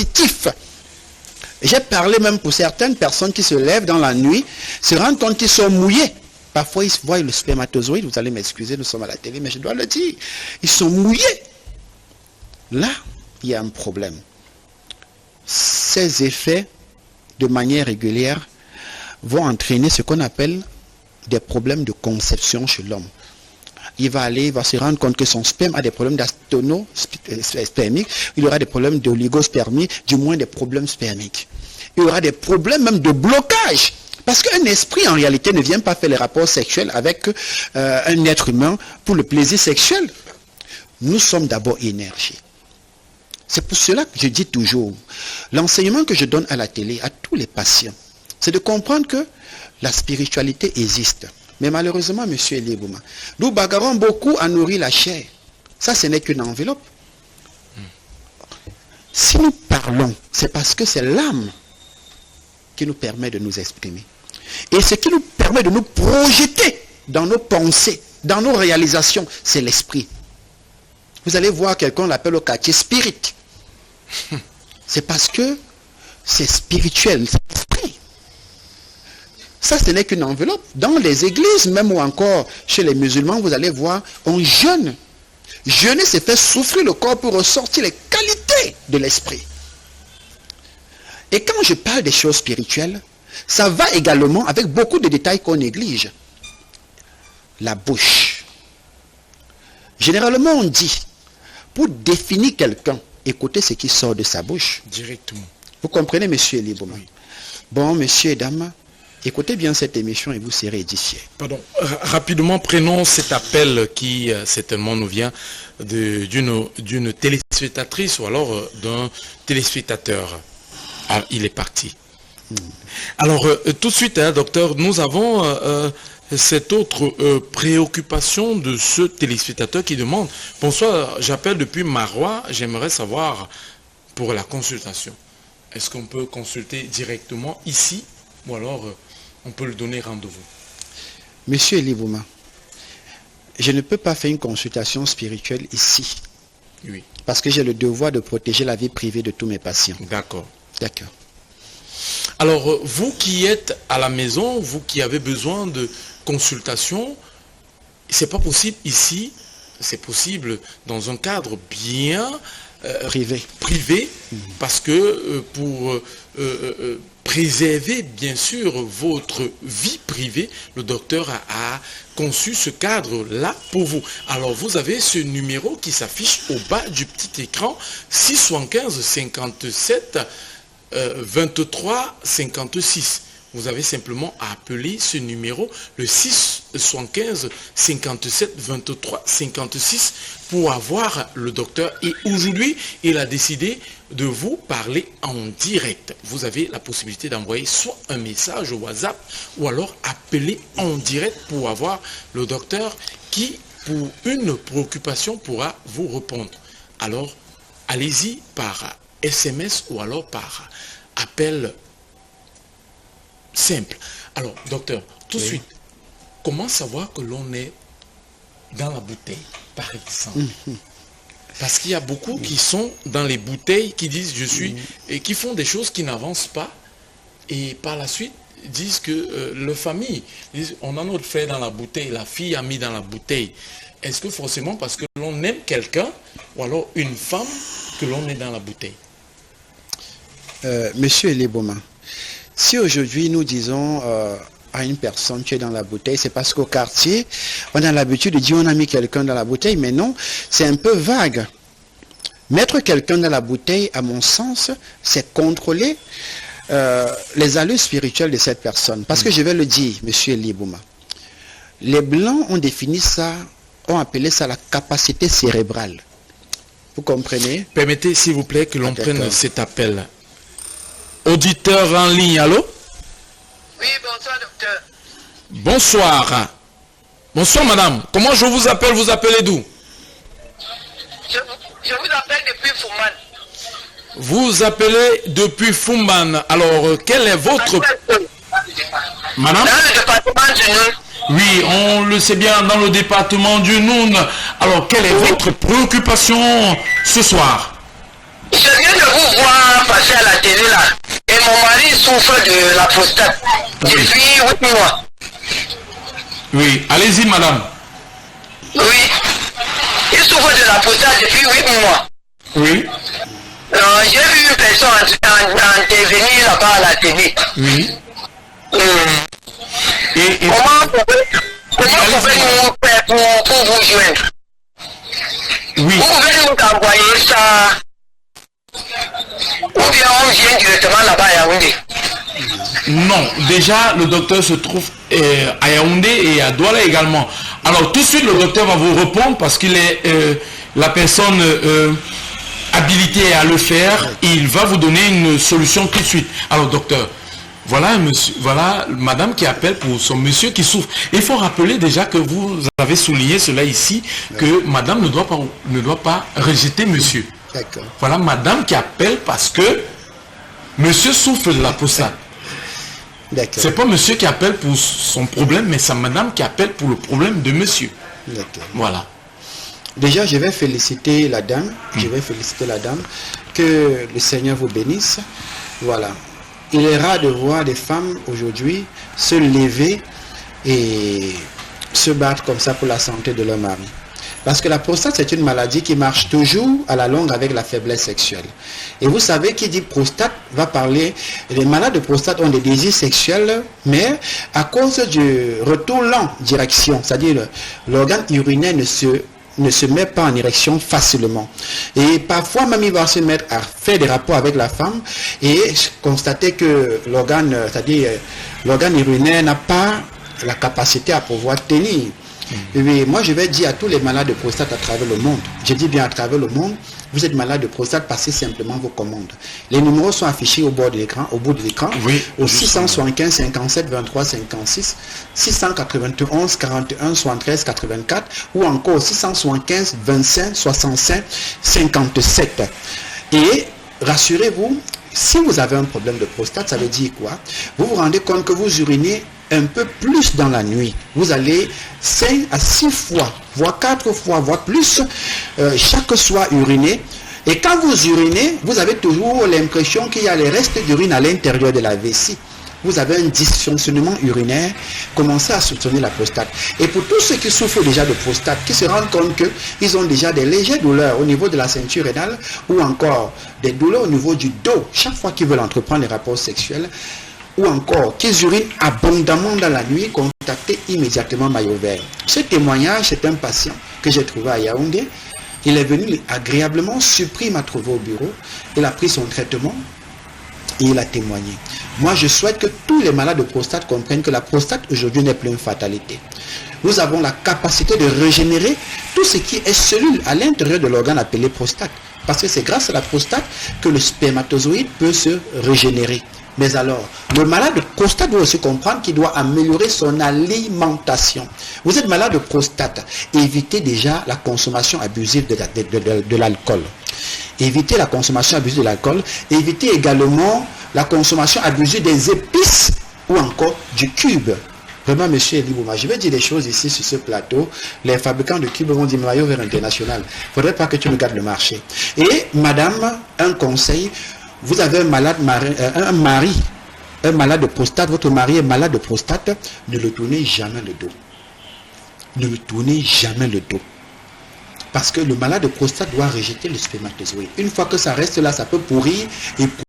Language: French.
positif. J'ai parlé même pour certaines personnes qui se lèvent dans la nuit, se rendent compte qu'ils sont mouillés. Parfois, ils voient le spermatozoïde, vous allez m'excuser, nous sommes à la télé, mais je dois le dire. Ils sont mouillés. Là, il y a un problème. Ces effets, de manière régulière, vont entraîner ce qu'on appelle des problèmes de conception chez l'homme. Il va se rendre compte que son sperme a des problèmes d'astonospermique, il aura des problèmes d'oligospermie, du moins des problèmes spermiques. Il y aura des problèmes même de blocage. Parce qu'un esprit, en réalité, ne vient pas faire les rapports sexuels avec un être humain pour le plaisir sexuel. Nous sommes d'abord énergie. C'est pour cela que je dis toujours, l'enseignement que je donne à la télé, à tous les patients, c'est de comprendre que la spiritualité existe. Mais malheureusement, M. Elibouma, nous bagarrons beaucoup à nourrir la chair. Ça, ce n'est qu'une enveloppe. Si nous parlons, c'est parce que c'est l'âme qui nous permet de nous exprimer. Et ce qui nous permet de nous projeter dans nos pensées, dans nos réalisations, c'est l'esprit. Vous allez voir quelqu'un l'appelle au quartier spirit. C'est parce que c'est spirituel, c'est l'esprit. Ça, ce n'est qu'une enveloppe. Dans les églises, même ou encore chez les musulmans, vous allez voir, on jeûne. Jeûner, c'est faire souffrir le corps pour ressortir les qualités de l'esprit. Et quand je parle des choses spirituelles, ça va également avec beaucoup de détails qu'on néglige. La bouche. Généralement, on dit, pour définir quelqu'un, écoutez ce qui sort de sa bouche. Directement. Vous comprenez, monsieur Elibouma? Oui. Bon, messieurs et dames, écoutez bien cette émission et vous serez édifiés. Pardon, rapidement, prenons cet appel qui certainement nous vient d'une téléspectatrice ou alors d'un téléspectateur. Ah, il est parti. Alors, tout de suite, docteur, nous avons cette autre préoccupation de ce téléspectateur qui demande « Bonsoir, j'appelle depuis Marois, j'aimerais savoir pour la consultation. Est-ce qu'on peut consulter directement ici ou alors on peut lui donner rendez-vous ?» Monsieur Elibouma, je ne peux pas faire une consultation spirituelle ici. Oui. Parce que j'ai le devoir de protéger la vie privée de tous mes patients. D'accord. D'accord. Alors, vous qui êtes à la maison, vous qui avez besoin de consultation, c'est pas possible ici, c'est possible dans un cadre bien privé parce que pour préserver bien sûr votre vie privée, le docteur a conçu ce cadre-là pour vous. Alors vous avez ce numéro qui s'affiche au bas du petit écran, 675 57 23 56. Vous avez simplement à appeler ce numéro, le 675 57 23 56, pour avoir le docteur. Et aujourd'hui, il a décidé de vous parler en direct. Vous avez la possibilité d'envoyer soit un message au WhatsApp ou alors appeler en direct pour avoir le docteur qui, pour une préoccupation, pourra vous répondre. Alors, allez-y par SMS ou alors par appel simple. Alors, docteur, tout de suite, comment savoir que l'on est dans la bouteille, par exemple? Parce qu'il y a beaucoup qui sont dans les bouteilles, qui disent je suis, et qui font des choses qui n'avancent pas, et par la suite disent que la famille, disent, on a notre frère dans la bouteille, la fille a mis dans la bouteille. Est-ce que forcément parce que l'on aime quelqu'un, ou alors une femme, que l'on est dans la bouteille? Monsieur Elibouma, si aujourd'hui nous disons à une personne tu es dans la bouteille, c'est parce qu'au quartier, on a l'habitude de dire on a mis quelqu'un dans la bouteille, mais non, c'est un peu vague. Mettre quelqu'un dans la bouteille, à mon sens, c'est contrôler les allures spirituelles de cette personne. Parce que je vais le dire, monsieur Elibouma, les Blancs ont défini ça, ont appelé ça la capacité cérébrale. Vous comprenez? Permettez s'il vous plaît que l'on prenne cet appel. Auditeur en ligne, allô? Oui, bonsoir, docteur. Bonsoir. Bonsoir, madame. Comment je vous appelle? Vous appelez d'où? Je vous appelle depuis Fouman. Vous appelez depuis Fouman. Alors, quel est votre... Madame? Dans le département du Noun. Oui, on le sait bien, dans le département du Noun. Alors, quelle est votre préoccupation ce soir? Je viens de vous voir télé là. Et mon mari souffre de la prostate depuis 8 mois. Oui, allez-y, madame. Oui. Il souffre de la prostate depuis 8 mois. Oui. J'ai vu une personne intervenir là-bas à la télé. Oui. Comment pouvez-nous faire pour vous joindre? Oui. Vous pouvez nous envoyer ça. Ou bien on vient directement là-bas à Yaoundé. Non, déjà le docteur se trouve à Yaoundé et à Douala également. Alors tout de suite le docteur va vous répondre parce qu'il est la personne habilitée à le faire. Il va vous donner une solution tout de suite. Alors docteur, voilà monsieur, voilà madame qui appelle pour son monsieur qui souffre. Il faut rappeler déjà que vous avez souligné cela ici, que madame ne doit pas rejeter monsieur. D'accord. Voilà madame qui appelle parce que monsieur souffre de la prostate. D'accord. C'est pas monsieur qui appelle pour son problème, mais c'est madame qui appelle pour le problème de monsieur. D'accord. Voilà. Déjà, je vais féliciter la dame. Je vais féliciter la dame. Que le Seigneur vous bénisse. Voilà. Il est rare de voir des femmes aujourd'hui se lever et se battre comme ça pour la santé de leur mari. Parce que la prostate, c'est une maladie qui marche toujours à la longue avec la faiblesse sexuelle. Et vous savez, qui dit prostate va parler, les malades de prostate ont des désirs sexuels, mais à cause du retour lent direction, c'est-à-dire l'organe urinaire ne se met pas en érection facilement. Et parfois même il va se mettre à faire des rapports avec la femme et constater que l'organe, c'est-à-dire l'organe urinaire n'a pas la capacité à pouvoir tenir. Et oui, moi je vais dire à tous les malades de prostate à travers le monde, je dis bien à travers le monde, vous êtes malade de prostate, passez simplement vos commandes. Les numéros sont affichés au bord de l'écran, au bout de l'écran, oui, au 675 57 23 56, 691 41 73 84 ou encore 675 25 65 57. Et rassurez-vous, si vous avez un problème de prostate, ça veut dire quoi? Vous vous rendez compte que vous urinez un peu plus dans la nuit. Vous allez 5 à 6 fois, voire 4 fois, voire plus, chaque soir uriner. Et quand vous urinez, vous avez toujours l'impression qu'il y a les restes d'urine à l'intérieur de la vessie. Vous avez un dysfonctionnement urinaire, commencez à soupçonner la prostate. Et pour tous ceux qui souffrent déjà de prostate, qui se rendent compte qu'ils ont déjà des légères douleurs au niveau de la ceinture rénale ou encore des douleurs au niveau du dos, chaque fois qu'ils veulent entreprendre les rapports sexuels, ou encore qu'ils urinent abondamment dans la nuit, contactez immédiatement Maillot Vert. Ce témoignage, c'est un patient que j'ai trouvé à Yaoundé. Il est venu agréablement, surpris, m'a trouvé au bureau. Il a pris son traitement et il a témoigné. Moi, je souhaite que tous les malades de prostate comprennent que la prostate aujourd'hui n'est plus une fatalité. Nous avons la capacité de régénérer tout ce qui est cellule à l'intérieur de l'organe appelé prostate. Parce que c'est grâce à la prostate que le spermatozoïde peut se régénérer. Mais alors, le malade de prostate doit aussi comprendre qu'il doit améliorer son alimentation. Vous êtes malade de prostate, évitez déjà la consommation abusive de l'alcool. Évitez la consommation abusive de l'alcool. Évitez également la consommation abusive des épices ou encore du cube. Vraiment, monsieur Elibouma, je vais dire des choses ici sur ce plateau. Les fabricants de cubes vont dire Maillot Vert international. Il ne faudrait pas que tu me gardes le marché. Et madame, un conseil. Vous avez un malade, un malade de prostate, votre mari est malade de prostate, ne le tournez jamais le dos. Ne le tournez jamais le dos. Parce que le malade de prostate doit rejeter le spermatozoïde. Une fois que ça reste là, ça peut pourrir et